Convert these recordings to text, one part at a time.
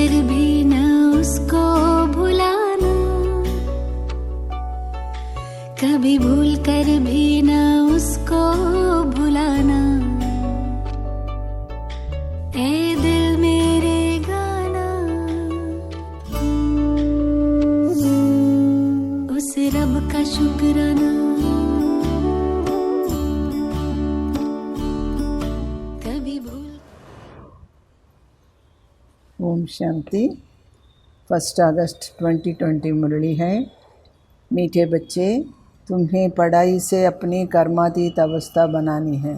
कर भी न उसको भुलाना, कभी भूल कर भी न उसको भुलाना। ए दिल मेरे गाना, उस रब का शुक्राना। ओम शांति। 1 अगस्त 2020 मुरली है। मीठे बच्चे, तुम्हें पढ़ाई से अपनी कर्मातीत अवस्था बनानी है।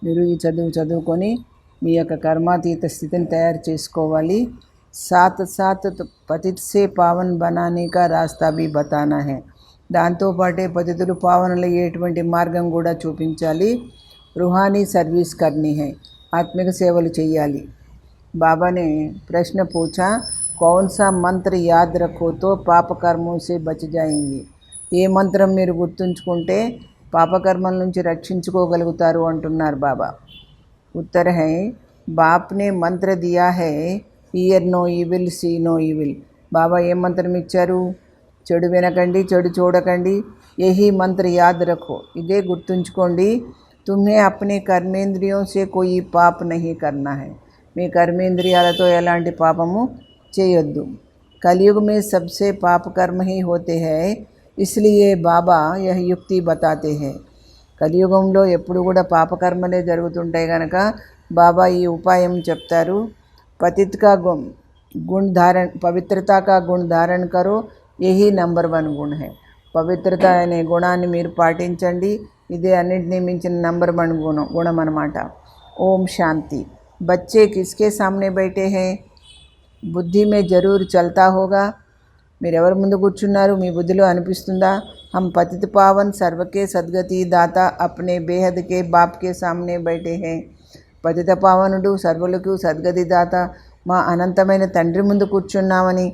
మీరు ఈ చదువుకొని మీ యొక్క కర్మాతీత స్థితిని తయారు చేసుకోవాలి। साथ साथ పతిత్ సే పావన్ బనానే కా రాస్తా భీ బతానా హై। దాంతోపాటే పతితులు పావనులయ్యేటువంటి మార్గం కూడా చూపించాలి। రూహానీ సర్వీస్ కర్నీ హై, ఆత్మిక సేవలు చేయాలి। बाबा ने प्रश्न पूछा, कौन सा मंत्र याद रखो तो पाप कर्मों से बच जाएंगे। ఏ మంత్రం మీరు గుర్తుంచుకుంటే పాపకర్మల నుంచి రక్షించుకోగలుగుతారు అంటున్నారు బాబా। उत्तर है, बाप ने मंत्र दिया है, hear no evil see no evil. బాబా ఏ మంత్రం ఇచ్చారు? చెడు వినకండి, చెడు చూడకండి। यही मंत्र याद रखो, ఇదే గుర్తుంచుకోండి। तुम्हें अपने कर्मेंद्रियों से कोई पाप नहीं करना है। మీ कर्मेंद्रियालतो ఎలాంటి పాపము చేయొద్దు। कलयुग में सबसे पाप कर्म ही होते हैं, इसलिए बाबा यह युक्ति बताते हैं। కలియుగంలో ఎప్పుడు కూడా పాపకర్మలే జరుగుతుంటాయి కనుక బాబా ఈ ఉపాయం చెప్తారు। पतित का गुण धारण, पवित्रता का गुण धारण करो, यही नंबर 1 गुण है। పవిత్రత అనే గుణాన్ని మీరు పాటించండి, ఇదే అన్నింటినీ మించిన నంబర్ 1 గుణం అన్నమాట। ఓం శాంతి। बच्चे किसके सामने बैठे हैं? बुद्धि में ज़रूर चलता होगा। మీరెవరి ముందు కూర్చున్నారు? మీ బుద్ధిలో అనిపిస్తుందా? हम पतित पावन सर्व के सद्गति दाता अपने बेहद के बाप के सामने बैठे हैं। పతిత పావనుడు సర్వులకు సద్గతి దాత మా అనంతమైన తండ్రి ముందు కూర్చున్నామని।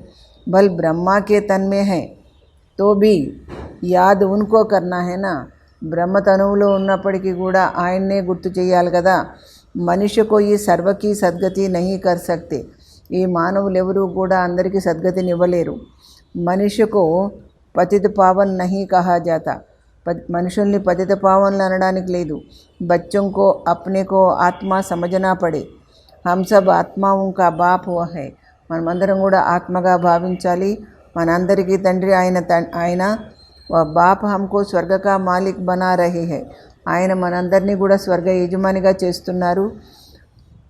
బల్ బ్రహ్మా కే తన్ మే హై తో భీ యాద్ ఉన్కో కర్నా హై నా। బ్రహ్మ తనువులో ఉన్నప్పటికీ కూడా ఆయన్నే గుర్తు చేయాలి కదా। మనిషి को ఈ సర్వకి సద్గతి नहीं कर सकते। ఈ మానవులెవరూ కూడా అందరికీ సద్గతిని ఇవ్వలేరు। మనిషికు పతిత పావన్ नहीं कहा जाता। మనుషుల్ని పతిత పావన్లు అనడానికి లేదు। बच्चों को अपने को आत्मा समझना पड़े। हम सब ఆత్మాओं का बाप हुआ है। మనమందరం కూడా ఆత్మగా భావించాలి। మనందరికీ తండ్రి ఆయన బాప్ हमको स्वर्ग का मालिक बना रहे हैं। ఆయన మనందరినీ కూడా స్వర్గ యజమానిగా చేస్తున్నారు।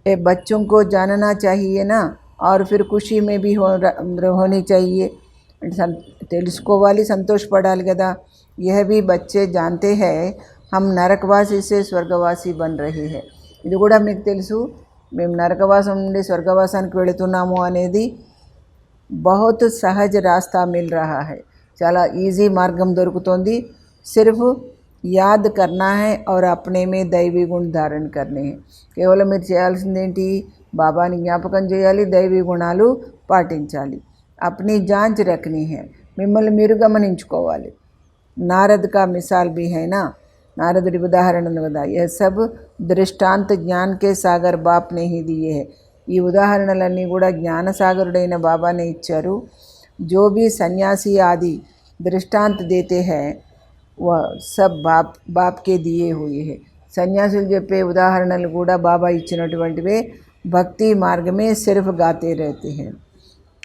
ఏ बच्चों को जानना चाहिए ना, और फिर खुशी में भी होनी चाहिए। తెలుసుకోవాలి, సంతోషపడాలి కదా। यह भी बच्चे जानते हैं, हम నరకవాసి से స్వర్గవాసి बन रहे हैं। ఇది కూడా మీకు తెలుసు, మేము నరకవాసం నుండి స్వర్గవాసానికి వెళుతున్నాము అనేది। बहुत सहज रास्ता मिल रहा है, చాలా ఈజీ మార్గం దొరుకుతోంది। सिर्फ याद करना है और अपने में दैवी गुण धारण करने हैं। కేవలం మీరు చేయాల్సిందేంటి? బాబాని జ్ఞాపకం చేయాలి, దైవీ గుణాలు పాటించాలి। अपनी जांच रखनी है, మిమ్మల్ని మీరు గమనించుకోవాలి। नारद का मिसाल भी है ना, नारदुడి ఉదాహరణ కదా। यह सब दृष्टांत ज्ञान के सागर बाप ने ही दिए हैं। ఈ ఉదాహరణలన్నీ కూడా జ్ఞానసాగరుడైన బాబానే ఇచ్చారు। जो भी सन्यासी आदि दृष्टांत देते हैं वह सब बाप के दिए हुए हैं। సన్యాసులు చెప్పే ఉదాహరణలు కూడా బాబా ఇచ్చినటువంటివే। భక్తి మార్గ में सिर्फ गाते रहते हैं।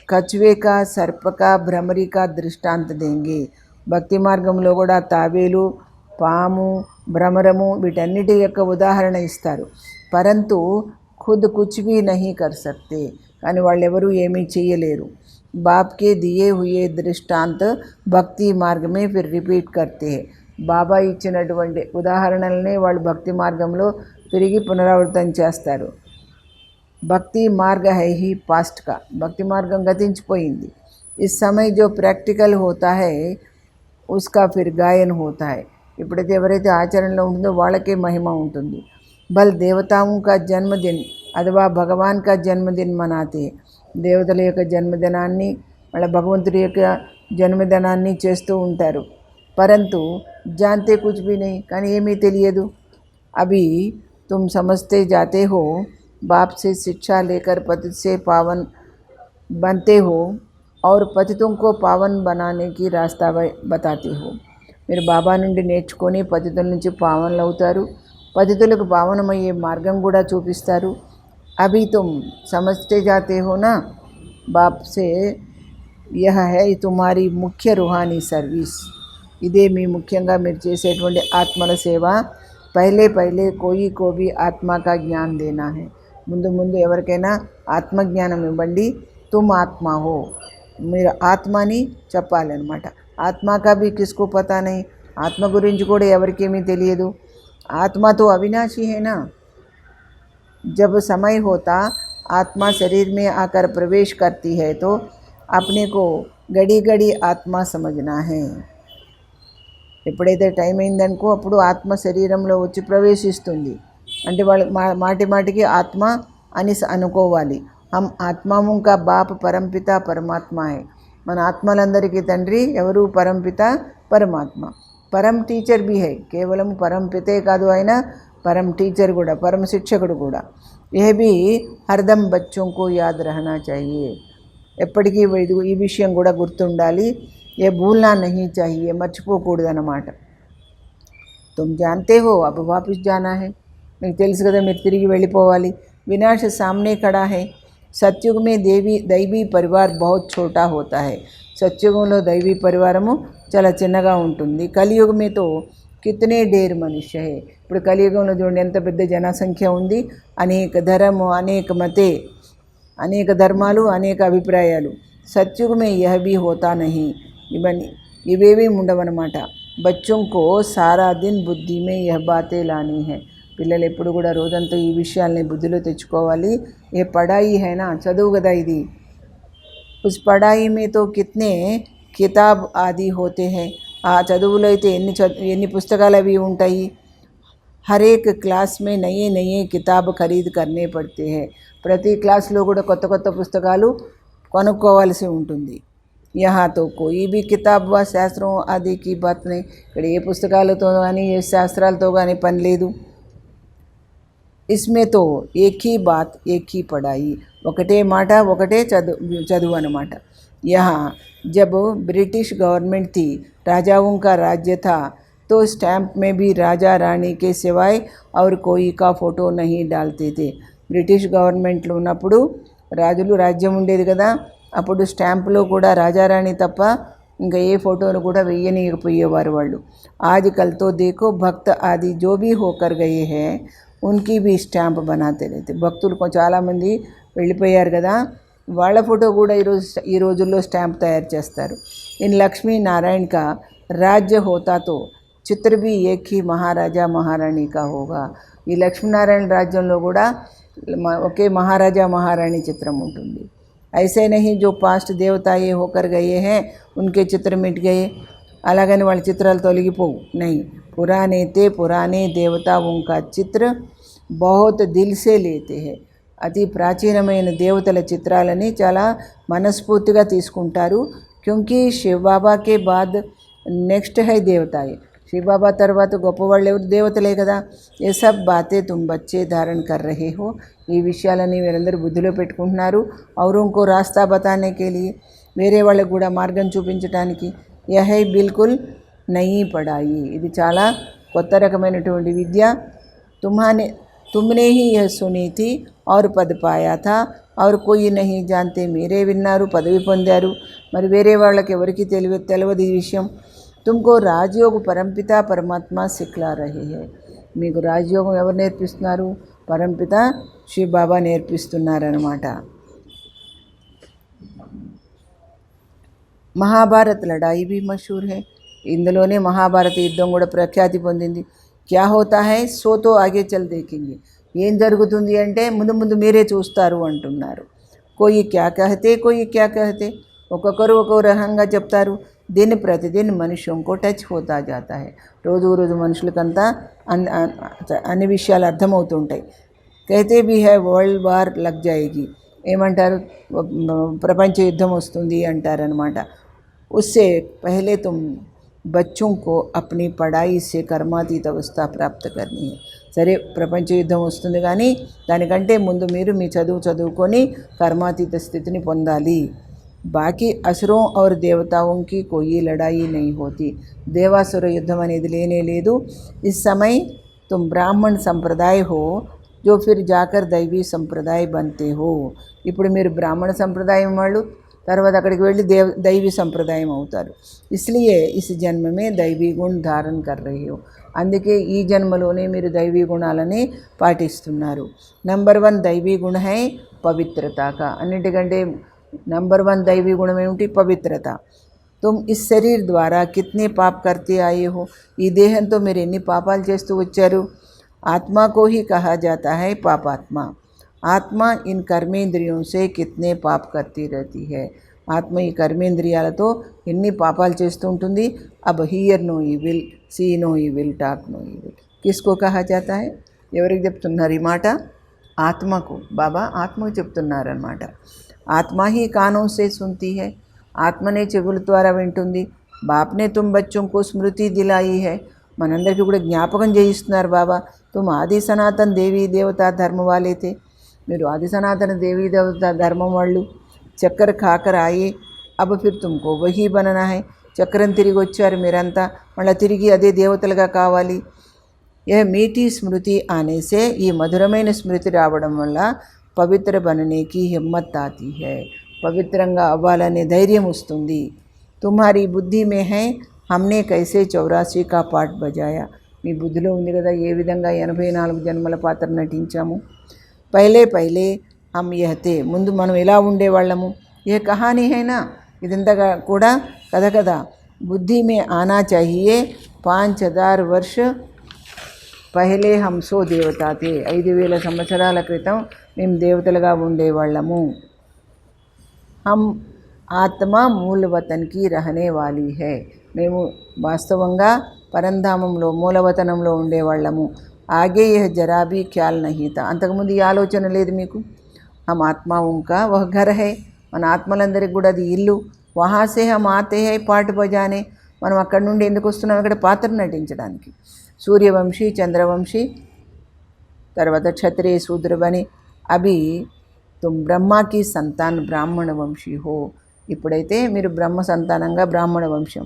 కచ్వే కా సర్ప కా భ్రమరి కా దృష్టాంత देंगे। భక్తి మార్గంలో కూడా తాబేలు, పాము, భ్రమరము వీటన్నిటి యొక్క ఉదాహరణ ఇస్తారు। పరంతు खुद कुछ भी नहीं कर सकते, కానీ వాళ్ళెవరూ ఏమీ చేయలేరు। बाप के दिए हुए दृष्टांत भक्ति मार्ग में फिर रिपीट करते हैं। బాబా ఇచ్చినటువంటి ఉదాహరణలనే వాళ్ళు భక్తి మార్గంలో తిరిగి పునరావృతం చేస్తారు। భక్తి మార్గ है ही पास्ट का, భక్తి మార్గం గతించిపోయింది। इस समय जो प्रैक्टिकल होता है उसका फिर गायन होता है। ఇప్పుడైతే ఎవరైతే ఆచరణలో ఉంటుందో వాళ్ళకే మహిమ ఉంటుంది। बल देवताओं का जन्मदिन अथवा भगवान का जन्मदिन मनाते हैं। దేవతల యొక్క జన్మదినాన్ని వాళ్ళ భగవంతుడి యొక్క జన్మదినాన్ని చేస్తూ ఉంటారు। परंतु जानते कुछ भी नहीं, కానీ ఏమీ తెలియదు। अभी तुम समझते जाते हो, बाप से शिक्षा लेकर पतित से पावन बनते हो और పతితుం को पावन बनाने की रास्ता बताते हो. మీరు బాబా నుండి నేర్చుకొని పతితుల నుంచి పావనలు అవుతారు, పతితులకు పావనమయ్యే మార్గం కూడా చూపిస్తారు. अभी तुम समझते जाते हो ना बाप से, यह है तुम्हारी मुख्य रूहानी सर्विस. ఇదే మీ ముఖ్యంగా మీరు చేసేటువంటి ఆత్మల సేవ. పహలే పహలే కోయి కో భీ ఆత్మా కా జ్ఞాన్ దేనా హై. ముందు ముందు ఎవరికైనా ఆత్మజ్ఞానం ఇవ్వండి. తుమ్ ఆత్మా హో, మీరు ఆత్మని చెప్పాలన్నమాట. ఆత్మా కా భీ కిస్కో పతా నహీ, ఆత్మ గురించి కూడా ఎవరికేమీ తెలియదు. ఆత్మ తో అవినాశీ హై నా. जब समय होता आत्मा शरीर में आकर प्रवेश करती है तो अपने को घड़ी घड़ी आत्मा समझना है. ఎప్పుడైతే టైం అయిందనుకో అప్పుడు ఆత్మ శరీరంలో వచ్చి ప్రవేశిస్తుంది అంటే వాళ్ళు మాటి మాటికి ఆత్మ అని అనుకోవాలి. హమ్ ఆత్మాము కా బాప్ పరంపిత పరమాత్మ హై. మన ఆత్మలందరికీ తండ్రి ఎవరు? పరంపిత పరమాత్మ. పరం టీచర్ भी है, కేవలం పరంపితే కాదు, ఆయన परम टीचर కూడా, परम शिक्षकुడు కూడా. यह भी हरदम बच्चों को याद रहना चाहिए. ఎప్పటికీ ఈ విషయం కూడా గుర్తుండాలి. ఏ భూల్నా నహీ చాహియే, మర్చిపోకూడదన్నమాట. తుమ్ జాన్తే హో అబ్ వాపిస్ జానా హై. మీకు తెలుసు కదా మీరు తిరిగి వెళ్ళిపోవాలి. వినాశ సామ్నే ఖడా హై. సత్యుగ్ మే దైవీ పరివార్ బహుత్ ఛోటా హోతా హై. సత్యుగంలో దైవీ పరివారము చాలా చిన్నగా ఉంటుంది. కలియుగ మే తో కితనే ఢేర్ మనుష్య హై. ఇప్పుడు కలియుగంలో చూడండి ఎంత పెద్ద జనసంఖ్య ఉంది. అనేక ధర్మ, అనేక మతే, అనేక ధర్మాలు, అనేక అభిప్రాయాలు. సత్యుగ మే యహ్ భీ హోతా నహీ. ఇవేమీ ఉండవన్నమాట. బచ్చోంకో సారా దిన్ బుద్ధి మే యహ్ బాతే లానీ హై. పిల్లలు ఎప్పుడు కూడా రోజంతా ఈ విషయాల్ని బుద్ధిలో తెచ్చుకోవాలి. ఏ పడాయి హైనా, చదువు కదా ఇది. ఉస్ పడాయి మే తో కితనే కితాబ్ ఆది హోతే హై. ఆ చదువులో అయితే ఎన్ని పుస్తకాలు అవి ఉంటాయి. హర్ ఏక్ క్లాస్ మే నయే నయే కితాబ్ ఖరీద్ కర్నే పడితే హై. ప్రతి క్లాస్లో కూడా కొత్త కొత్త పుస్తకాలు కొనుక్కోవాల్సి ఉంటుంది. యహా తో కోయి భీ కితాబ్ వా శాస్త్రం ఆది కి బాత్ నహీ. ఇక్కడ ఏ పుస్తకాలతో కానీ ఏ శాస్త్రాలతో కానీ పని లేదు. ఇస్మే తో ఏక్ హీ బాత్ ఏక్ హీ పడాయి. ఒకటే మాట, ఒకటే చదువు అన్నమాట. యహా जब ब्रिटिश गवर्नमेंट थी, राजाओं का राज्य था, तो स्टैंप में भी राजा रानी के सिवाय और कोई का फ़ोटो नहीं डालते थे. బ్రిటిష్ గవర్నమెంట్లో ఉన్నప్పుడు రాజులు రాజ్యం ఉండేది కదా, అప్పుడు స్టాంపులో కూడా రాజారాణి తప్ప ఇంకా ఏ ఫోటోను కూడా వేయనీయకపోయేవారు వాళ్ళు. ఆజ్కల్ తో దేఖో భక్త ఆది జో భీ హోకర్ గయే హై ఉన్కి భీ స్టాంప్ బనాతే రేతే. భక్తులు చాలామంది వెళ్ళిపోయారు కదా, వాళ్ళ ఫోటో కూడా ఈ రోజుల్లో స్టాంప్ తయారు చేస్తారు. ఇన్ లక్ష్మీ నారాయణ కా రాజ్య హోతా తో చిత్ర భీ ఏక్ హీ మహారాజా మహారాణి కా హోగా. ఈ లక్ష్మీనారాయణ రాజ్యంలో కూడా ఒకే మహారాజా మహారాణి చిత్రం ఉంటుంది. ఐసే నహీ జో పాస్ట్ దేవతాయే హోకర్ గయే హై ఉన్కే చిత్ర మిట్ గయే. అలాగని వాళ్ళ చిత్రాలు తొలగిపోవు. నహీ, పురానే దేవతాओं का చిత్ర బహుత్ దిల్ సే లేతే హై. అతి ప్రాచీనమైన దేవతల చిత్రాలని చాలా మనస్ఫూర్తిగా తీసుకుంటారు. క్యూంకీ శివబాబాకే బాద్ నెక్స్ట్ హై దేవతాయే. శివబాబా తర్వాత గొప్పవాళ్ళు ఎవరు? దేవతలే కదా. ఏ సబ్ బాతే తుమ్ బచ్చే ధారణ కర్ రహే హో. ఈ విషయాలని వీరందరూ బుద్ధిలో పెట్టుకుంటున్నారు. ఔరోంకో రాస్తా బతానే కే లియే, వేరే వాళ్ళకు కూడా మార్గం చూపించడానికి. యహై బిల్కుల్ నయీ పడాయి. ఇది చాలా కొత్త రకమైనటువంటి విద్య. तुमने ही यह सुनी थी और पद पाया था और कोई नहीं जानते. మీరే విన్నారు, పదవి పొందారు, మరి వేరే వాళ్ళకి ఎవరికి తెలియదు ఈ విషయం. तुमको రాజయోగ పరంపిత పరమాత్మ సిక్లా రహే హై. మీకు రాజయోగం ఎవరు నేర్పిస్తున్నారు? పరంపిత శివ బాబా నేర్పిస్తున్నారన్నమాట. మహాభారత్ లడాయి भी मशहूर है. ఇందులోనే మహాభారత యుద్ధం కూడా ప్రఖ్యాతి పొందింది. క్యా హోతా హై సో తో ఆగే చల్ దేఖేంగే. ఏం జరుగుతుంది అంటే ముందు ముందు మీరే చూస్తారు అంటున్నారు. కోయి క్యా కహతే కోయి క్యా కహతే. ఒక్కొక్కరు ఒక్కో రకంగా చెప్తారు. దిన్ ప్రతిదిన్ మనుష్యంకో టచ్ హోతా జాతా హై. రోజు రోజు మనుషులకంతా అన్ని విషయాలు అర్థమవుతుంటాయి. కహతే భీ హై వరల్డ్ వార్ లగ్ జాయేగి. ఏమంటారు? ప్రపంచ యుద్ధం వస్తుంది అంటారనమాట. ఉస్సే పహలే తుమ్ बच्चों को अपनी पढ़ाई से कर्मातीत अवस्था प्राप्त करनी है. సరే ప్రపంచ యుద్ధం వస్తుంది కానీ దానికంటే ముందు మీరు మీ చదువుకొని కర్మాతీత స్థితిని పొందాలి. బాకీ असुरों और देवताओं की कोई लड़ाई नहीं होती. देवासुर युद्धం అనేది లేనే లేదు. इस समय तुम ब्राह्मण संप्रदाय हो जो फिर जाकर दैवी संप्रदाय बनते हो. ఇప్పుడు మీరు బ్రాహ్మణ సంప్రదాయం వాళ్ళు తర్వాత అక్కడికి వెళ్ళి दैवी సంప్రదాయం అవుతారు. इसलिए इस जन्म में दैवी गुण धारण कर रहे हो. అందుకే ఈ జన్మలోనే మీరు దైవీ గుణాలని పాటిస్తున్నారు. నంబర్ 1 దైవీ గుణ హై పవిత్రత కా. అన్నిటికంటే नंबर 1 दैवी गुण में उनकी पवित्रता. तुम इस शरीर द्वारा कितने पाप करते आए हो. ఈ దేహంతో మీరు ఎన్ని పాపాలు చేస్తూ వచ్చారు. आत्मा को ही कहा जाता है पापात्मा. आत्मा इन कर्मेंद्रियों से कितने पाप करती रहती है. ఆత్మ ఈ కర్మేంద్రియాలతో ఎన్ని పాపాలు చేస్తూ ఉంటుంది. अब hear no evil, see no evil, talk no evil. किसको कहा जाता है. ఎవరికి చెప్తున్నారు ఈ మాట. ఆత్మకు. బాబా ఆత్మకు చెప్తున్నారన్నమాట. आत्मा ही कानों से सुनती है. आत्मा ने చెవుల ద్వారా వింటుంది. बाप ने तुम बच्चों को स्मृति दिलाई है. మనందరికీ కూడా జ్ఞాపకం చేయిస్తున్నారు బాబా. तुम आदि सनातन देवी देवता धर्म वाले थे. మీరు ఆది సనాతన దేవీ దేవత ధర్మం వాళ్ళు. చక్కెర ఖాకర్ ఆయే. अब फिर तुमको वही बनना है. చక్రం తిరిగి వచ్చారు మీరంతా. మళ్ళీ తిరిగి అదే దేవతలుగా కావాలి. यह मीठी स्मृति आने से ఈ మధురమైన స్మృతి రావడం వల్ల పవిత్ర బననేకి హిమ్మత్ ఆతి హై. పవిత్రంగా అవ్వాలనే ధైర్యం వస్తుంది. తుమ్హారీ బుద్ధి మే హై హమ్నే కైసే 84 కా పాఠ్ బజాయా. మీ బుద్ధిలో ఉంది కదా ఏ విధంగా 84 జన్మల పాత్ర నటించాము. పహలే పహలే హమ్ యహతే. ముందు మనం ఎలా ఉండేవాళ్ళము. ఏ కహానీ హైనా. ఇదంతా కూడా కథ కదా. బుద్ధి మే ఆనా చాహియే 5000 వర్ష పహలే హమ్ సో దేవతాతే. 5000 సంవత్సరాల క్రితం మేము దేవతలుగా ఉండేవాళ్ళము. హమ్ ఆత్మ మూలవతన్కి రహనే వాలి హై. మేము వాస్తవంగా పరంధామంలో మూలవతనంలో ఉండేవాళ్ళము. ఆగే యహ్ జరాబీ ఖ్యాల్ నహీ తా. అంతకుముందు ఈ ఆలోచన లేదు మీకు. హమ్ ఆత్మ ఉన్కా వహ్ ఘర్ హై. మన ఆత్మలందరికీ కూడా అది ఇల్లు. వహాసే హమ్ ఆతే హై పాఠ్ బజానే. మనం అక్కడి నుండి ఎందుకు వస్తున్నాం ఇక్కడ పాత్ర నటించడానికి. సూర్యవంశీ చంద్రవంశీ తర్వాత క్షత్రియ శూద్ర బని. అభి తుమ్ బ్రహ్మాకి సంతాన్ బ్రాహ్మణ వంశీ హో. ఇప్పుడైతే మీరు బ్రహ్మ సంతానంగా బ్రాహ్మణ వంశం.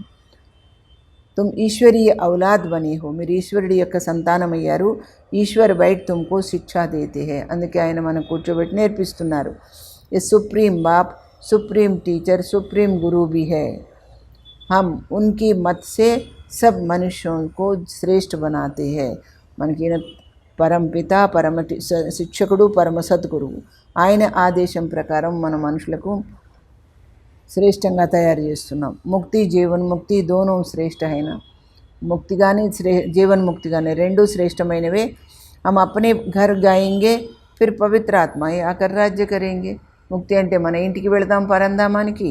తుమ్ ఈశ్వరీయ ఔలాద్ బనే హో. మీరు ఈశ్వరుడి యొక్క సంతానమయ్యారు. ఈశ్వర్ బయట తుమ్కో శిక్షా దేతే హై. అందుకే ఆయన మనం కూర్చోబెట్టి నేర్పిస్తున్నారు. ఏ సుప్రీం బాప్, సుప్రీం టీచర్, సుప్రీం గురు भी है. हम उनकी मत से सब मनुष्यों को श्रेष्ठ बनाते हैं. మనకి పరంపిత పరమ శిక్షకుడు పరమ సద్గురువు. ఆయన ఆదేశం ప్రకారం మన మనుషులకు శ్రేష్టంగా తయారు చేస్తున్నాం. ముక్తి జీవన్ముక్తి దోనో శ్రేష్ఠ అయిన. ముక్తి కానీ జీవన్ముక్తి కానీ రెండూ శ్రేష్టమైనవే. हम अपने घर जाएंगे फिर पवित्र आत्माएं आकर राज्य करेंगे. ముక్తి అంటే మన ఇంటికి వెళతాం పరంధామానికి.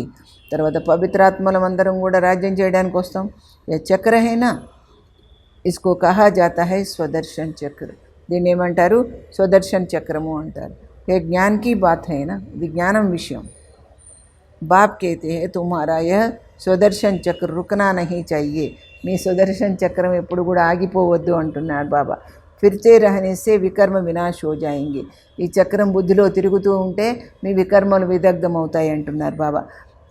తర్వాత పవిత్రాత్మలం అందరం కూడా రాజ్యం చేయడానికి వస్తాం. ఏ చక్ర హైనా. ఇస్కో కహా జాతా హై స్వదర్శన్ చక్ర. దీన్ని ఏమంటారు. స్వదర్శన్ చక్రము అంటారు. ఏ జ్ఞాన్ కీ బాత్ హైనా. ఇది జ్ఞానం విషయం. బాప్ कहते हैं तुम्हारा यह స్వదర్శన్ చక్ర రుకనా నహీ चाहिए. మీ స్వదర్శన్ చక్రం ఎప్పుడు కూడా ఆగిపోవద్దు అంటున్నాడు బాబా. ఫిర్తే రహనేసే వికర్మ వినాశ్ హో జాయింగే. ఈ చక్రం బుద్ధిలో తిరుగుతూ ఉంటే మీ వికర్మలు విదగ్ధమవుతాయి అంటున్నారు బాబా.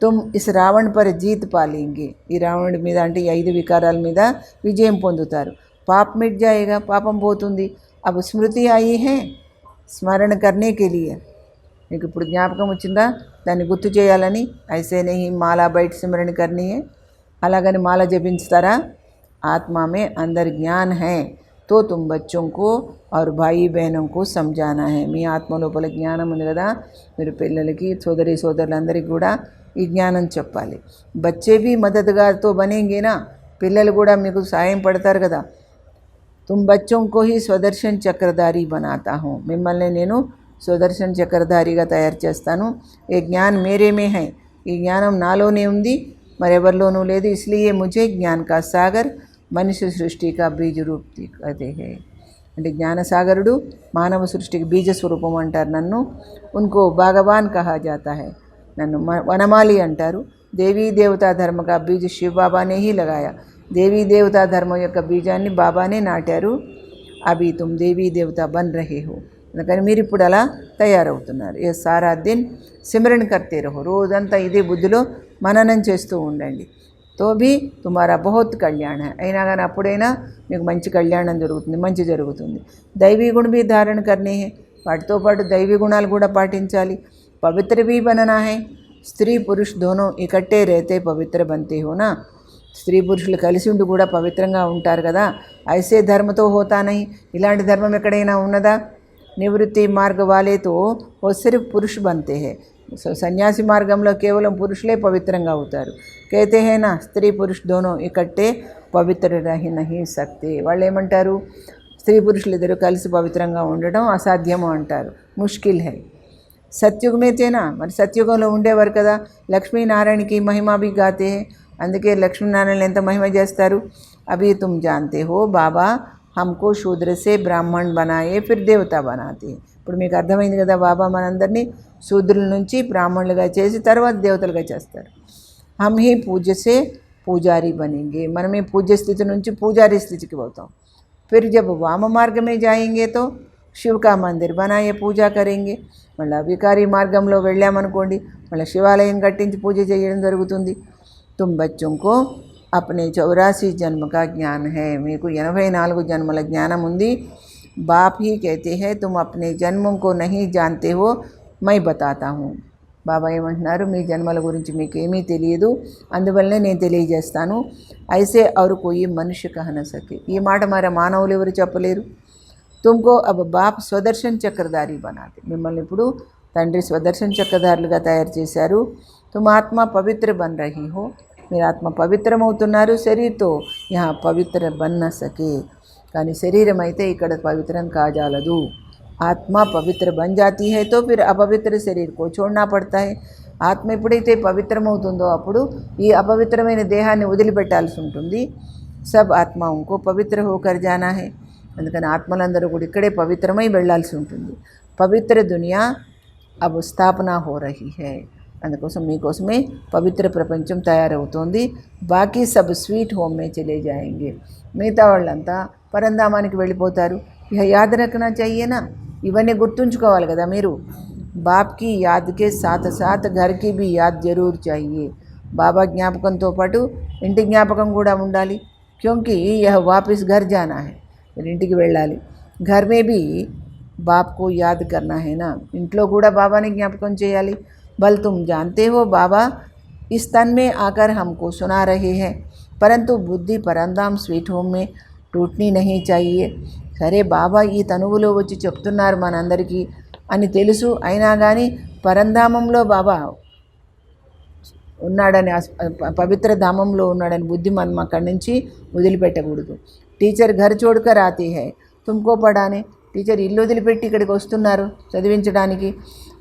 తుమ్ ఇస్ రావణ్ పర్ జీత్ పాలేంగే. ఈ రావణుడి మీద అంటే ఈ 5 వికారాల మీద విజయం పొందుతారు. పాప్ మిట్ జాయేగా. పాపం పోతుంది. అబ్ స్మృతి ఆయి హై స్మరణ కర్నే కే లియే. మీకు ఇప్పుడు జ్ఞాపకం వచ్చిందా దాన్ని గుర్తు చేయాలని. ఐసే నహీ మాలా బయట స్మరణ కర్నీ హై. అలాగని మాల జపించుతారా. ఆత్మా మే అందర్ జ్ఞాన్ హై तो तुम बच्चों को और भाई बहनों को समझाना है. మీ ఆత్మ లోపల జ్ఞానం ఉంది కదా. మీరు పిల్లలకి సోదరి సోదరులందరికీ కూడా ఈ జ్ఞానం చెప్పాలి. బच्चे भी मददगार तो बनेंगे ना. పిల్లలు కూడా మీకు సాయం పడతారు కదా. तुम बच्चों को ही స్వదర్శన్ చక్రధారి बनाता हूँ. మిమ్మల్ని నేను స్వదర్శన్ చక్రధారిగా తయారు చేస్తాను. ఏ జ్ఞాన్ మేరే మే హై. ఈ జ్ఞానం నాలోనే ఉంది మరెవరిలోనూ లేదు. इसलिए मुझे ज्ञान का सागर మనిషి సృష్టిగా బీజ రూప్ అదే హే. అంటే జ్ఞానసాగరుడు మానవ సృష్టికి బీజ స్వరూపం అంటారు నన్ను. ఉన్కో భగవాన్ కహా జాతా హై. నన్ను వనమాలి అంటారు. దేవీ దేవతా ధర్మ కా బీజ శివ బాబానే హీ లగాయా. దేవీ దేవతా ధర్మం యొక్క బీజాన్ని బాబానే నాటారు. అభి తుమ్ దేవీ దేవత బన్ రహే హో. అందుకని మీరు ఇప్పుడు అలా తయారవుతున్నారు. ఏ సారా దిన్ సిమరన్ కర్తే రహో, రోజంతా ఇదే బుద్ధిలో మననం చేస్తూ ఉండండి. తో భీ తుమారా బహుత్ కళ్యాణ హై, అయినా కానీ అప్పుడైనా మీకు మంచి కళ్యాణం జరుగుతుంది, మంచి జరుగుతుంది. దైవీ గుణ భీ ధారణ కర్నే హై, వాటితో పాటు దైవీ గుణాలు కూడా పాటించాలి. పవిత్ర భీ బననా హై, స్త్రీ పురుష్ దోనో ఇకట్టే రేతే పవిత్ర బంతే హోనా. స్త్రీ పురుషులు కలిసి ఉండి కూడా పవిత్రంగా ఉంటారు కదా. ఐసే ధర్మతో హోతానై, ఇలాంటి ధర్మం ఎక్కడైనా ఉన్నదా. నివృత్తి మార్గ వాలేతో ఓ సిర్ఫ్ పురుష్ బంతే హే, సన్యాసి మార్గంలో కేవలం పురుషులే పవిత్రంగా అవుతారు. कहते हैं ना స్త్రీ పురుష్ దోనో ఇకట్టే పవిత్ర రహి నహి సక్తే. వాళ్ళు ఏమంటారు, స్త్రీ పురుషులు ఇద్దరు కలిసి పవిత్రంగా ఉండడం అసాధ్యము అంటారు, ముష్కిల్ హై. సత్యుగమేతేనా, మరి సత్యుగంలో ఉండేవారు కదా. లక్ష్మీనారాయణకి మహిమా భీ గాతే హే, అందుకే లక్ష్మీనారాయణ ఎంత మహిమ చేస్తారు. అభి తుమ్ జాంతే హో బాబా హమ్కో శూద్ర సే బ్రాహ్మణ్ బనాయే ఫిర్ దేవతా బనాతే. ఇప్పుడు మీకు అర్థమైంది కదా, బాబా మనందరినీ శూద్రుల నుంచి బ్రాహ్మణులుగా చేసి తర్వాత దేవతలుగా చేస్తారు. हम ही पूज्य से पूजारी बनेंगे, మనమే పూజ్య స్థితి నుంచి పూజారి స్థితికి పోతాం. फिर जब वाम मार्ग में जाएंगे तो शिव का मंदिर बनाए पूजा करेंगे. మళ్ళీ వికారి మార్గంలో వెళ్ళామనుకోండి, మళ్ళీ శివాలయం కట్టించి పూజ చేయడం జరుగుతుంది. तुम बच्चों को अपने 84 जन्म का ज्ञान है, మీకు 84 జన్మల జ్ఞానం ఉంది. बाप ही कहते हैं तुम अपने जन्मों को नहीं जानते हो, मैं बताता हूँ. బాబా ఏమంటున్నారు, మీ జన్మల గురించి మీకు ఏమీ తెలియదు, అందువల్లనే నేను తెలియజేస్తాను. ఐసే ఔర్ కోయి మనుష్య కహ న సకే, ఈ మాట మరి మానవులు ఎవరు చెప్పలేరు. తుమ్కో అబ్ బాప్ స్వదర్శన్ చక్రధారి బనాతే, మిమ్మల్ని ఇప్పుడు తండ్రి స్వదర్శన్ చక్రధారులుగా తయారు చేశారు. తుమ్ ఆత్మ పవిత్ర బన్ రహీ హో, మీరు ఆత్మ పవిత్రమవుతున్నారు. శరీర్తో యహా పవిత్ర బన్ న సకే, కానీ శరీరం అయితే ఇక్కడ పవిత్రం కాజాలదు. ఆత్మ పవిత్ర బన్ జాతీ హై తో ఫిర్ అపవిత్ర శరీర్ కో छोड़ना पड़ता है. ఆత్మ ఎప్పుడైతే పవిత్రమవుతుందో అప్పుడు ఈ అపవిత్రమైన దేహాన్ని వదిలిపెట్టాల్సి ఉంటుంది. సబ్ ఆత్మాంకో పవిత్ర హోకర్ జానా హై, అందుకని ఆత్మలందరూ కూడా ఇక్కడే పవిత్రమై వెళ్ళాల్సి ఉంటుంది. పవిత్ర దునియా అబ్ స్థాపన హో రహీ హై, అందుకోసం మీకోసమే పవిత్ర ప్రపంచం తయారవుతోంది. బాకీ సబ్ స్వీట్ హోమ్ మే చలే జాయేంగే, మిగతా వాళ్ళంతా పరంధామానికి వెళ్ళిపోతారు. ఇక యాద్ రఖనా చాహియేనా, ఇవన్నీ గుర్తుంచుకోవాలి కదా మీరు. బాప్కి యాద్కే సాత్ సాత్ ఘర్కి భీ యాద్ జరూర్ చాహియే, బాబా జ్ఞాపకంతో పాటు ఇంటి జ్ఞాపకం కూడా ఉండాలి. క్యోంకి యహ్ వాపిస్ ఘర్ జానా హై, మీరు ఇంటికి వెళ్ళాలి. ఘర్ మే భీ బాప్కు యాద్ కర్నా హైనా, ఇంట్లో కూడా బాబాని జ్ఞాపకం చేయాలి. బల్ తుమ్ జాంతే హో బాబా ఇస్ తన్ మే ఆకర్ హమ్కో సునా రహే హై, పరంతు బుద్ధి పరంధామ్ స్వీట్ హోమ్ మే టూట్నీ నహీ చాహియే. సరే బాబా ఈ తనువులో వచ్చి చెప్తున్నారు మనందరికీ అని తెలుసు, అయినా కానీ పరంధామంలో బాబా ఉన్నాడని, పవిత్ర ధామంలో ఉన్నాడని బుద్ధి మనం అక్కడి నుంచి వదిలిపెట్టకూడదు. టీచర్ ఘర్ చోడ్కర్ ఆతీ హై తుమ్కో పడానే, టీచర్ ఇల్లు వదిలిపెట్టి ఇక్కడికి వస్తున్నారు చదివించడానికి.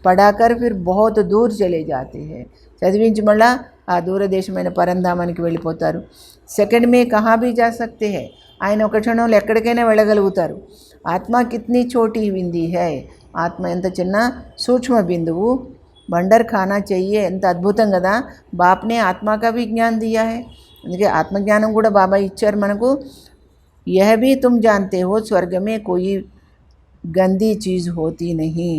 పడాకర్ ఫిర్ బహుత్ దూర్ చలే జాతే హై, చదివించి మళ్ళా ఆ దూరదేశమైన పరంధామానికి వెళ్ళిపోతారు. సెకండ్ మే కహా భీ జా సక్తే హై, ఆయన ఒక క్షణంలో ఎక్కడికైనా వెళ్ళగలుగుతారు. ఆత్మ కిత్నీ చోటీ బింది హై, ఆత్మ ఎంత చిన్న సూక్ష్మ బిందువు. బండర్ ఖానా చెయ్యే, ఎంత అద్భుతం కదా. బాప్నే ఆత్మకా భీ జ్ఞాన్ దియా హై, అందుకే ఆత్మజ్ఞానం కూడా బాబా ఇచ్చారు మనకు. యహ్ భీ తుమ్ జాంతే హో స్వర్గమే కోయి గందీ చీజ్ హోతీ నహీ,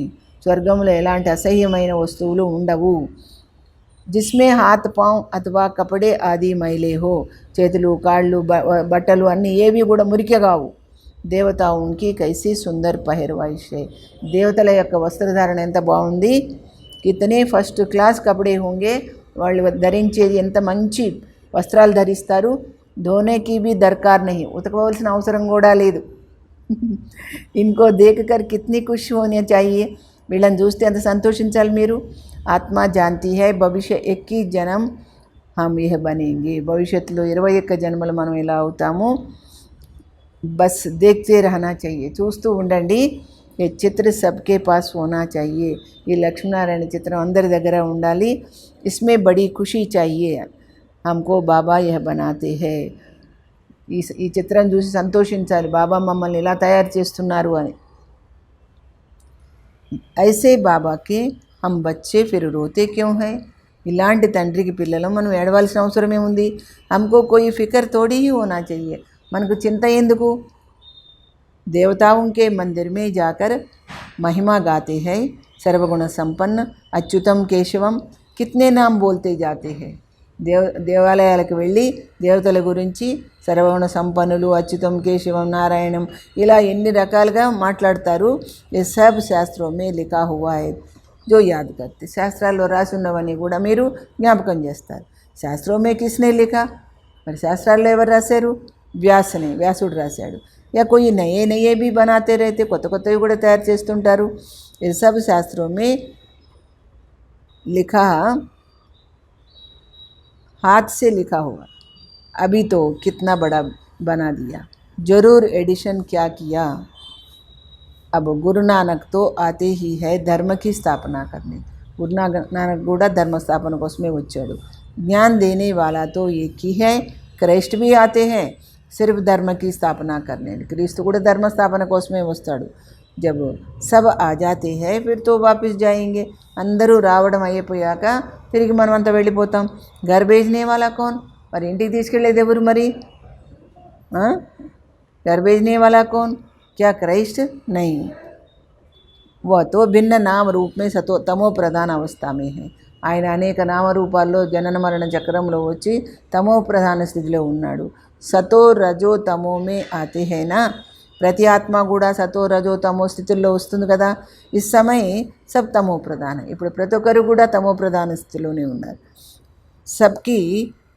స్వర్గంలో ఎలాంటి అసహ్యమైన వస్తువులు ఉండవు. జిస్మే హాత్ పాంవ్ అథవా కపడే ఆది మైలే హో, చేతులు కాళ్ళు బట్టలు అన్నీ ఏవి కూడా మురికి కావు. దేవతావునికి కైసి సుందర్ పహర్వాయిష్ హై, దేవతల యొక్క వస్త్రధారణ ఎంత బాగుంది. కితనే ఫస్ట్ క్లాస్ కపడే హోంగే, వాళ్ళు ధరించేది ఎంత మంచి వస్త్రాలు ధరిస్తారు. ధోనేకి భీ దర్కార్ నహీ, ఉతకవలసిన అవసరం కూడా లేదు. ఇన్కో దేఖకర్ కిత్నీ ఖుషి హోనీ చాహియే, వీళ్ళని చూస్తే ఎంత సంతోషించాలి మీరు. ఆత్మ జాంతీ హై భవిష్య 21 జన్మ హమ్ యహ్ బనేంగే, భవిష్యత్తులో 21 జన్మలు మనం ఇలా అవుతాము. బస్ దేఖ్తే రహనా చాహియే, చూస్తూ ఉండండి. ఈ చిత్ర సబ్కే పాస్ హోనా చాహియే, ఈ లక్ష్మీనారాయణ చిత్రం అందరి దగ్గర ఉండాలి. ఇస్మే బడీ ఖుషీ చాహియే హమ్కో బాబా యహ్ బనాతే హై, ఈ చిత్రం చూసి సంతోషించాలి, బాబా మమ్మల్ని ఇలా తయారు చేస్తున్నారు అని. ఐసే బాబాకే హమ్ బచ్చే ఫిర్ రోతే క్యోं హై, ఇలాంటి తండ్రికి పిల్లలు మనం ఏడవలసిన అవసరం ఏముంది. హమ్కో కోయి ఫికర్ తోడి హీ హోనా చాహియే, మనకు చింత ఎందుకు. देवताओं के मंदिर में जाकर महिमा गाते हैं। सर्वगुण संपन्न अच्युतम केशवम, कितने नाम बोलते जाते हैं। దేవాలయాలకు వెళ్ళి దేవతల గురించి సర్వగుణ సంపన్నులు, అచ్యుతం, కేశవం, నారాయణం ఇలా ఎన్ని రకాలుగా మాట్లాడతారు. ये सब శాస్త్రం में लिखा हुआ है जो याद करते. శాస్త్రాల్లో రాసి ఉన్నవన్నీ కూడా మీరు జ్ఞాపకం చేస్తారు. శాస్త్రం में किसने लिखा, మరి శాస్త్రాల్లో ఎవరు రాశారు? వ్యాసుడు రాశాడు. या कोई नए नए भी बनाते रहते, కొత్త కొత్తవి కూడా తయారు చేస్తుంటారు. ये सब శాస్త్రం में लिखा, हाथ से लिखा हुआ. अभी तो कितना बड़ा बना दिया. जरूर एडिशन क्या किया. अब गुरु नानक तो आते ही है धर्म की स्थापना करने. गुरु नानक కూడా ధర్మ స్థాపన కోసమే వచ్చాడు. ज्ञान देने वाला तो एक ही है. क्राइस्ट भी आते हैं सिर्फ धर्म की स्थापना करने. क्रिस्त కూడా ధర్మ స్థాపన కోసమే వస్తాడు. जब सब आ जाते हैं फिर तो वापस जाएंगे. అందరూ రావడం అయిపోయాక తిరిగి మనమంతా వెళ్ళిపోతాం. घर भेजने वाला कौन, మరి ఇంటికి తీసుకెళ్ళేది ఎవరు మరి? घर भेजने वाला कौन, क्या क्राइस्ट? नहीं, वह तो भिन्न नाम रूप में सतो तमो प्रधान अवस्था में है. ఆయన అనేక నామరూపాల్లో జనన మరణ చక్రంలో వచ్చి తమో ప్రధాన స్థితిలో ఉన్నాడు. సతో రజో తమో మే ఆతే హైనా, ప్రతి ఆత్మ కూడా సతో రజో తమో స్థితిలో వస్తుంది కదా. ఈ సమయ సబ్ తమో ప్రధాన, ఇప్పుడు ప్రతి ఒక్కరు కూడా తమో ప్రధాన స్థితిలోనే ఉన్నారు. సబ్కి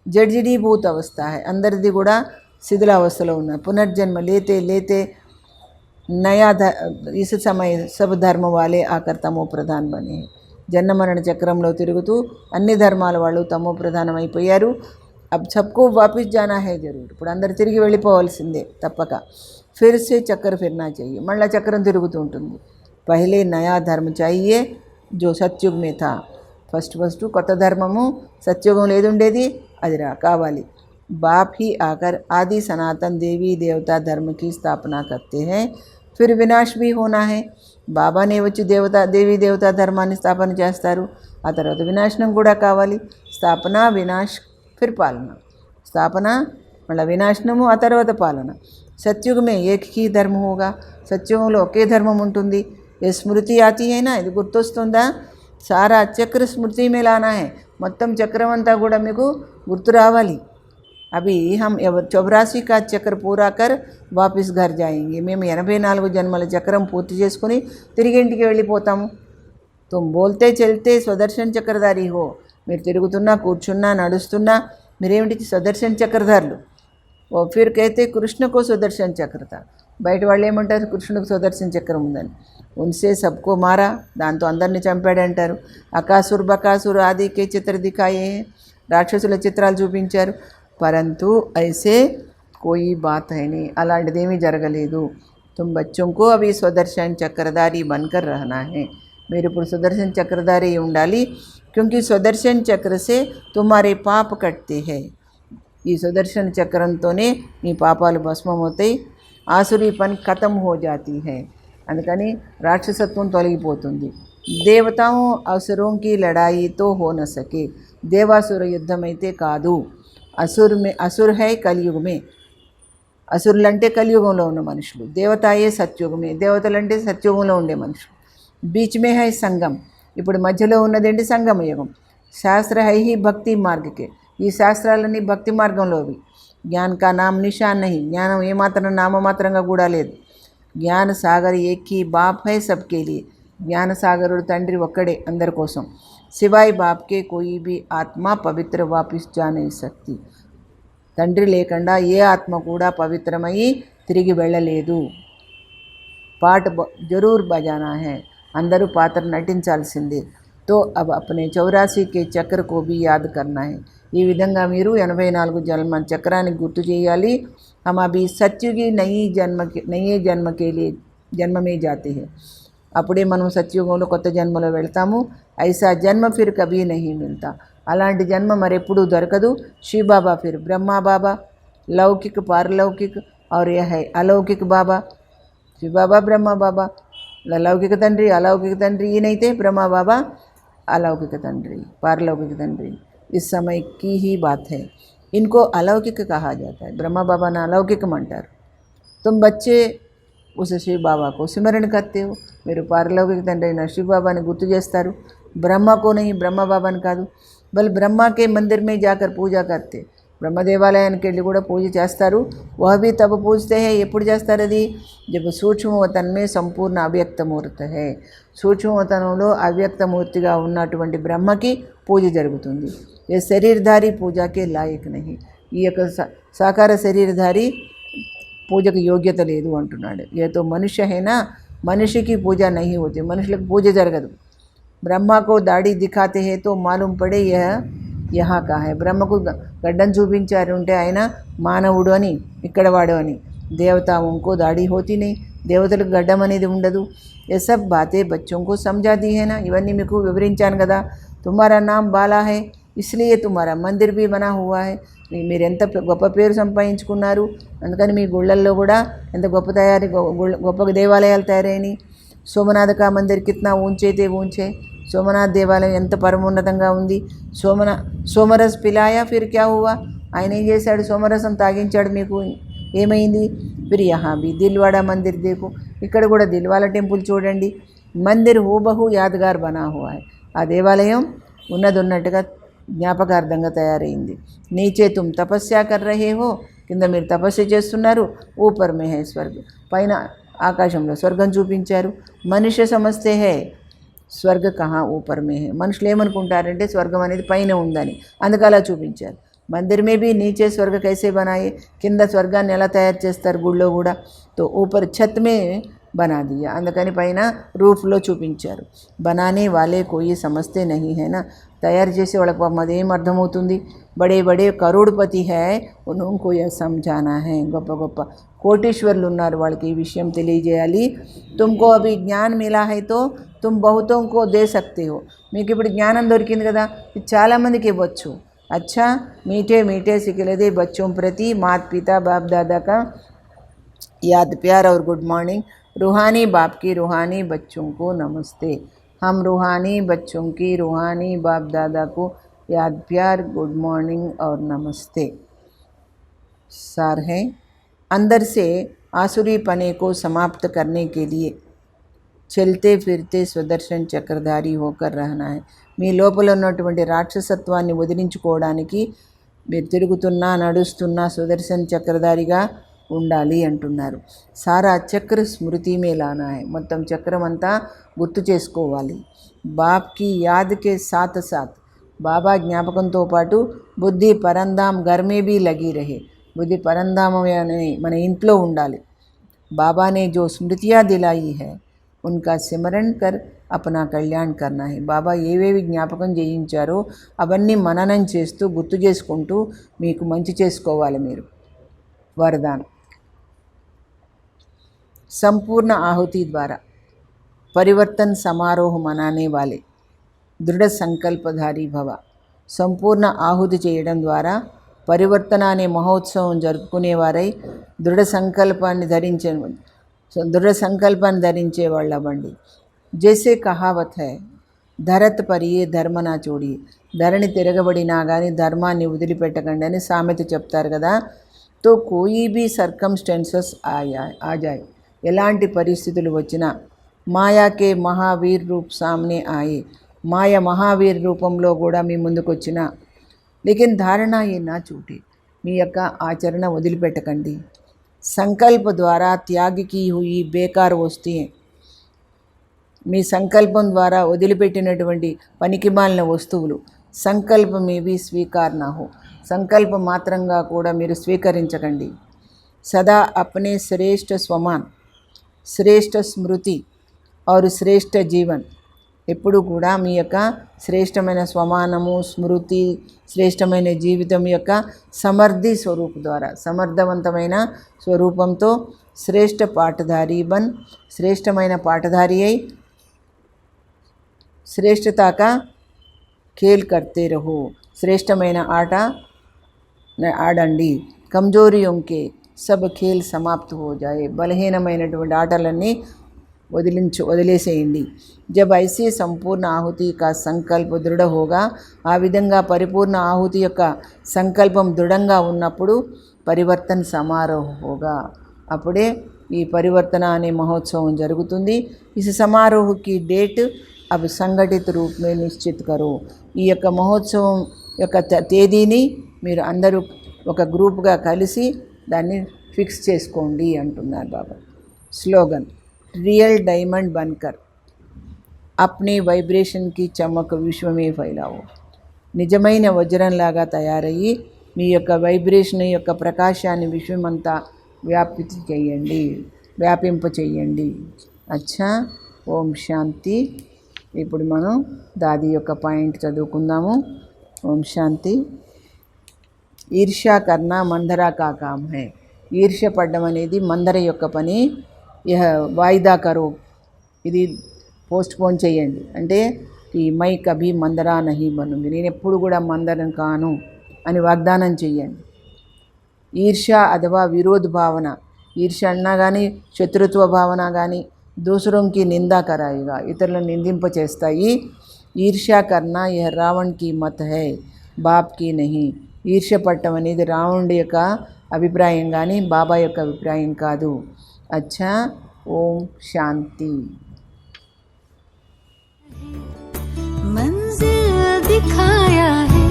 జడ్జిడీభూత అవస్థ है, అందరిది కూడా శిథిలావస్థలో ఉన్నారు. పునర్జన్మ లేతే లేతే नया इस समय सब धर्म वाले आकर तमो प्रधान बने हैं. జన్మ మరణ చక్రంలో తిరుగుతూ అన్ని ధర్మాల వాళ్ళు తమో ప్రధానమైపోయారు. अब सबको वापस जाना है जरूर. ఇప్పుడు అందరు తిరిగి వెళ్ళిపోవాల్సిందే తప్పక. फिर से चक्कर फिरना चाहिए, మళ్ళీ చక్రం తిరుగుతూ ఉంటుంది. पहले नया धर्म चाहिए जो सत्युग में था. ఫస్ట్ కొత్త ధర్మము సత్యుగంలో ఏది ఉండేది అది కావాలి. बाप ही आकर आदि सनातन देवी देवता धर्म की स्थापना करते हैं. फिर विनाश भी होना है. బాబానే వచ్చి దేవీ దేవతా ధర్మాన్ని స్థాపన చేస్తారు. ఆ తర్వాత వినాశనం కూడా కావాలి. స్థాపన, వినాశ్, ఫిర్ పాలన. స్థాపన, మళ్ళీ వినాశనము, ఆ తర్వాత పాలన. సత్యుగమే ఏక్ హీ ధర్మ హోగా, సత్యుగంలో ఒకే ధర్మం ఉంటుంది. ఏ స్మృతి ఆతి అయినా ఇది గుర్తొస్తుందా? సారా చక్ర స్మృతి మే లానా హై, మొత్తం చక్రం అంతా కూడా మీకు గుర్తు రావాలి. अभी हम 84 का चक्र पूरा कर वापस घर जाएंगे. మేము 84 జన్మల చక్రం పూర్తి చేసుకుని తిరిగి ఇంటికి వెళ్ళిపోతాము. तुम बोलते चलते స్వదర్శన్ చక్రధారి హో, మీరు తిరుగుతున్నా కూర్చున్నా నడుస్తున్నా మీరేమిటి స్వదర్శన్ చక్రధారులు. ఓ ఫిర్ कहते కృష్ణ కో స్వదర్శన్ చక్ర था. బయట వాళ్ళు ఏమంటారు కృష్ణుడికి స్వదర్శన్ చక్రం ఉందని. ఉన్సే సబ్కో మారా, దాంతో అందరినీ చంపాడంటారు. అకాసుర్ బకాసుర్ ఆదికే చిత్ర దిఖాయే, రాక్షసుల చిత్రాలు చూపించారు. परंतु ऐसे कोई बात है नहीं, అలాంటిదేమీ జరగలేదు. तुम बच्चों को अभी स्वदर्शन चक्रधारी बनकर रहना है. మీరు ఇప్పుడు సుదర్శన్ చక్రధారి ఉండాలి. क्योंकि स्वदर्शन चक्र से तुम्हारे पाप कटते हैं. ఈ సుదర్శన చక్రంతోనే మీ పాపాలు భస్మమవుతాయి. ఆసురీపన్ ఖతం హో జాతీ హై, అందుకని రాక్షసత్వం తొలగిపోతుంది. దేవతాओं असुरों की लड़ाई तो हो न सके, దేవాసుర యుద్ధం అయితే కాదు. असुर है कलयुग में. असुरुలంటే కలియుగంలో ఉన్న మనుషులు. దేవతాయే సత్యుగమే, దేవతలంటే సత్యుగంలో ఉండే మనుషులు. బీచ్ మే హై సంగం, ఇప్పుడు మధ్యలో ఉన్నదేంటి సంగమ యుగం. శాస్త్ర హై హీ భక్తి మార్గకే, ఈ శాస్త్రాలన్నీ భక్తి మార్గంలోవి. జ్ఞాన్ కా నామ్ నిషాన్ నహీ, జ్ఞానం ఏమాత్రం నామమాత్రంగా కూడా లేదు. జ్ఞాన సాగర్ ఏక్ హీ బాప్ హై సబ్కే లియే, జ్ఞాన సాగరుడు తండ్రి ఒక్కడే అందరి కోసం. सिवाय बाप के कोई भी आत्मा पवित्र वापस जा नहीं सकती. తండ్రి లేకుండా ఏ ఆత్మ కూడా పవిత్రమై తిరిగి వెళ్ళలేదు. పాట జరూర్ బజానా హై, అందరూ పాత్ర నటించాల్సిందే. తో అబ్ అప్నే 84 के चक्र को भी याद करना है. ఈ విధంగా మీరు 84 జన్మ చక్రాన్ని గుర్తు చేయాలి. हम अभी सत्युगी नई जन्म के लिए जन्म में जाते हैं. అప్పుడే మనం సత్యుగంలో కొత్త జన్మలో వెళ్తాము. ఐసా జన్మ ఫిర్ కభీ నహీ మిల్తా, అలాంటి జన్మ మరెప్పుడూ దొరకదు. శివ బాబా ఫిర్ బ్రహ్మా బాబా, లౌకిక్ పారలౌకిక్ और यह है अलौकिक బాబా. శివ బాబా బ్రహ్మ బాబా, లౌకిక తండ్రి अलौकिक తండ్రి, ఈయనైతే బ్రహ్మ బాబా अलौकिक తండ్రి, पारलौकिक తండ్రి. इस समय की ही बात है. इनको अलौकिक कहा जाता है. ब्रह्मा बाबा ने अलौकिक అంటారు. तुम बच्चे उस शिव बाबा को स्मरण करते हो। మీరు పారలౌకిక తండ్రి అయిన శివ బాబాని గుర్తు చేస్తారు, ब्रह्मा को नहीं, ब्रह्मा బాబాని కాదు, బల్ ब्रह्मा के मंदिर में जाकर पूजा करते, బ్రహ్మ దేవాలయానికి వెళ్ళి కూడా పూజ చేస్తారు. वह भी तब पूजते हैं, ఎప్పుడు చేస్తారు అది, जब సూక్ష్మవతన్ में సంపూర్ణ అవ్యక్తమూర్తి है, సూక్ష్మవతనంలో అవ్యక్తమూర్తిగా ఉన్నటువంటి బ్రహ్మకి పూజ జరుగుతుంది. ये शरीरधारी पूजा के लायक नहीं, ఈ యొక్క సాకార శరీరధారి పూజకు యోగ్యత లేదు అంటున్నాడు. ये तो मनुष्य है ना, मनुष्य की पूजा नहीं होती, మనుషులకు పూజ జరగదు. ब्रह्मा को दाढ़ी दिखाते हैं तो मालूम पड़े यह यहाँ का है, బ్రహ్మకు గడ్డం చూపించారు అంటే ఆయన మానవుడు అని, ఇక్కడ వాడు అని. దేవతాओं दाढ़ी होती नहीं, దేవతలకు గడ్డం అనేది ఉండదు. ये सब बातें बच्चों को समझा दी है ना, ఇవన్నీ మీకు వివరించాను కదా. तुम्हारा नाम बाला है इसलिए तुम्हारा मंदिर भी बना हुआ है, మీరు ఎంత గొప్ప పేరు సంపాదించుకున్నారు, అందుకని మీ గుళ్ళల్లో కూడా ఎంత గొప్ప గొప్ప దేవాలయాలు తయారైనవి. సోమనాథ కా మందిర్ కిత్నా ఊంచే తే ఊంచే, సోమనాథ్ దేవాలయం ఎంత పరమోన్నతంగా ఉంది. సోమరస్ పిలాయా ఫిర్ క్యా హువా, ఆయన ఏం చేశాడు, సోమరసం తాగించాడు, మీకు ఏమైంది. ఫిర్ యహా భీ దిల్వాడా మందిర్ దేఖో, ఇక్కడ కూడా దిల్వాలా టెంపుల్ చూడండి. మందిర్ హూబహు యాద్గార్ బనా హువా హై, ఆ దేవాలయం ఉన్నట్టుగా జ్ఞాపకార్థంగా తయారైంది. నీచే తుమ్ తపస్యా కర్ రహే హో, కింద మీరు తపస్సు చేస్తున్నారు. ఊపర్ మే హై స్వర్గ, పైన ఆకాశంలో స్వర్గం చూపించారు. మనుష్య సమస్తే హే స్వర్గ కహా ఊపర్ మే హై, మనుషులు ఏమనుకుంటారంటే స్వర్గం అనేది పైన ఉందని, అందుకు అలా చూపించారు. మందిర్ మే భీ నీచే స్వర్గ కైసే బనాయే, కింద స్వర్గాన్ని ఎలా తయారు చేస్తారు గుళ్ళో కూడా, తో ఊపర్ ఛత్ మే బనా దియా, అందుకని పైన రూఫ్లో చూపించారు. బనానే వాలే కోయి సమస్తే నహీ హై నా, తయారు చేసే వాళ్ళకి పాపం అదేం అర్థమవుతుంది. బడే బడే కరోడ్పతి హై ఉनको यह समझाना है, గొప్ప గొప్ప కోటీశ్వర్లు ఉన్నారు, వాళ్ళకి ఈ విషయం తెలియజేయాలి. తుమ్కో అభి జ్ఞాన్ మిలా హై తో తుమ్ బహుతోం కో దే సక్తే హో, మీకు ఇప్పుడు జ్ఞానం దొరికింది కదా, ఇది చాలామందికి ఇవ్వచ్చు. अच्छा मीठे मीठे सिखलदे बच्चों प्रति माता पिता बाप दादा का याद प्यार और गुड मॉर्निंग. रूहानी बाप की रूहानी बच्चों को नमस्ते. हम रूहानी बच्चों की रूहानी बाप दादा को याद प्यार गुड मॉर्निंग और नमस्ते. सार है, अंदर से आसुरी पने को समाप्त करने के लिए चलते फिरते स्वदर्शन चक्रधारी होकर रहना है. మీ లోపల ఉన్నటువంటి రాక్షసత్వాన్ని వదిలించుకోవడానికి మీరు తిరుగుతున్నా నడుస్తున్నా సుదర్శన్ చక్రధారిగా ఉండాలి అంటున్నారు. సారా చక్ర స్మృతి మే లానా హై, మొత్తం చక్రం అంతా గుర్తు చేసుకోవాలి. బాప్కి యాద్కే సాత్ సాత్, బాబా జ్ఞాపకంతో పాటు బుద్ధి పరంధామ్ ఘర్మే భీ లగి రహే, బుద్ధి పరంధామం అనే మన ఇంట్లో ఉండాలి. బాబానే జో స్మృతియా దిలాయి హై ఉన్కా సిమరన్ కర్ అపనా కళ్యాణ్ కర్నా హై, బాబా ఏవేవి జ్ఞాపకం చేయించారో అవన్నీ మననం చేస్తూ గుర్తు చేసుకుంటూ మీకు మంచి చేసుకోవాలి మీరు. వరదానం, संपूर्ण आहुति द्वारा परिवर्तन समारोह मनाने वाले दृढ़ संकल्पधारी भव. संपूर्ण ఆహుతి చేయడం ద్వారా పరివర్తన అనే మహోత్సవం జరుపుకునేవారై దృఢ సంకల్పాన్ని ధరించే వాళ్ళవండి. జైసే కహావత్ హై ధరత్ పరియే ధర్మ నా చూడియే, ధరణి తిరగబడినా కానీ ధర్మాన్ని వదిలిపెట్టకండి అని సామెత చెప్తారు కదా. తో కోయి భీ సర్కమ్స్టెన్సెస్ ఆ జాయ్, ఎలాంటి పరిస్థితులు వచ్చినా మాయాకే మహావీర్ రూప్ సామ్నే ఆయే, మాయ మహావీర్ రూపంలో కూడా మీ ముందుకు వచ్చిన లేకిన్ ధారణ ఏ నా చూటే, మీ యొక్క ఆచరణ వదిలిపెట్టకండి. సంకల్ప ద్వారా త్యాగికి హుయి బేకార్ వస్తే, మీ సంకల్పం ద్వారా వదిలిపెట్టినటువంటి పనికిమాలిన వస్తువులు సంకల్పమేవి స్వీకార్ నా హో, సంకల్పం మాత్రంగా కూడా మీరు స్వీకరించకండి. సదా అప్నే శ్రేష్ఠ స్వమాన్, శ్రేష్ఠ స్మృతి और శ్రేష్ఠ జీవన్, ఎప్పుడు కూడా మీ యొక్క శ్రేష్టమైన స్వమానము స్మృతి శ్రేష్టమైన జీవితం యొక్క సమర్థి స్వరూపు ద్వారా సమర్థవంతమైన స్వరూపంతో శ్రేష్ఠ పాఠధారి బన్, శ్రేష్టమైన పాఠధారి అయి श्रेष्ठता का खेल करते रहो, श्रेष्ठమైన ఆట ఆడండి. కమ్జోరియో కే సబ్ ఖేల్ సమాప్త్ హో జాయే, బలహీనమైనటువంటి ఆటలన్నీ వదిలేసేయండి. జబ్ ఐసే సంపూర్ణ ఆహుతి కా సంకల్ప దృఢ హోగా, ఆ విధంగా పరిపూర్ణ ఆహుతి యొక్క సంకల్పం దృఢంగా ఉన్నప్పుడు పరివర్తన సమారోహ హోగా, అప్పుడే ఈ పరివర్తన అనే మహోత్సవం జరుగుతుంది. इस समारोह की डेट अब సంఘటిత రూప్ మే నిశ్చిత్ కరో. ఈ యొక్క మహోత్సవం యొక్క తేదీని మీరు అందరూ ఒక గ్రూప్గా కలిసి దాన్ని ఫిక్స్ చేసుకోండి అంటున్నారు బాబా. Slogan real diamond బన్కర్ అప్నీ వైబ్రేషన్కి చమక్ విశ్వమే ఫైలావో. నిజమైన వజ్రంలాగా తయారయ్యి మీ యొక్క వైబ్రేషన్ యొక్క ప్రకాశాన్ని విశ్వమంతా వ్యాపింప చేయండి. అచ్చా, ఓం శాంతి. ఇప్పుడు మనం దాది యొక్క పాయింట్ చదువుకుందాము. ఓం శాంతి. ఈర్ష్యా కర్నా మందరా కా కామ్ హై. ఈర్ష్య పడ్డం అనేది మందర యొక్క పని. యహ వాయిదా కరో, ఇది పోస్ట్పోన్ చేయండి. అంటే ఈ మై కభీ మందరా నహీ బనుంగి, నేను ఎప్పుడు కూడా మందరం కాను అని వాగ్దానం చెయ్యండి. ఈర్ష్య అథవా విరోధ భావన, ఈర్ష్య అన్నా కానీ శత్రుత్వ భావన కానీ దూసరోంకి నిందా కరాయిగా, ఇతరులను నిందింప చేస్తాయి. ఈర్ష్యా కర్నా యహ రావణ్ కి మత్ హై, బాప్ కి నహీ. ఈర్ష్య పట్టం అనేది రావణుడి యొక్క అభిప్రాయం కానీ బాబా యొక్క అభిప్రాయం కాదు. అచ్చా, ఓం శాంతి. मंजिल दिखाया है,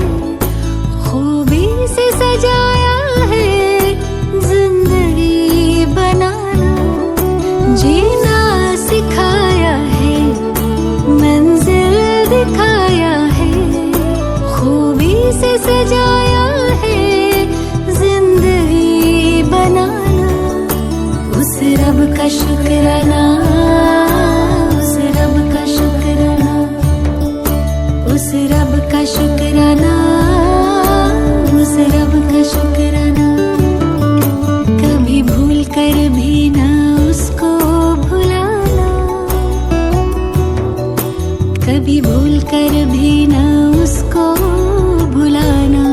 खूबी से सजाया है, जिंदगी बनाना जीना सिखाया है. मंजिल दिखाया है, खूबी से सजाया है, जिंदगी बनाना. उस रब का शुक्राना, उस रब का शुक्राना, उस रब का शुक्राना, उस रब का शुक्राना. कभी भूल कर भी ना उसको भुलाना, कभी भूल कर भी ना उसको भुलाना.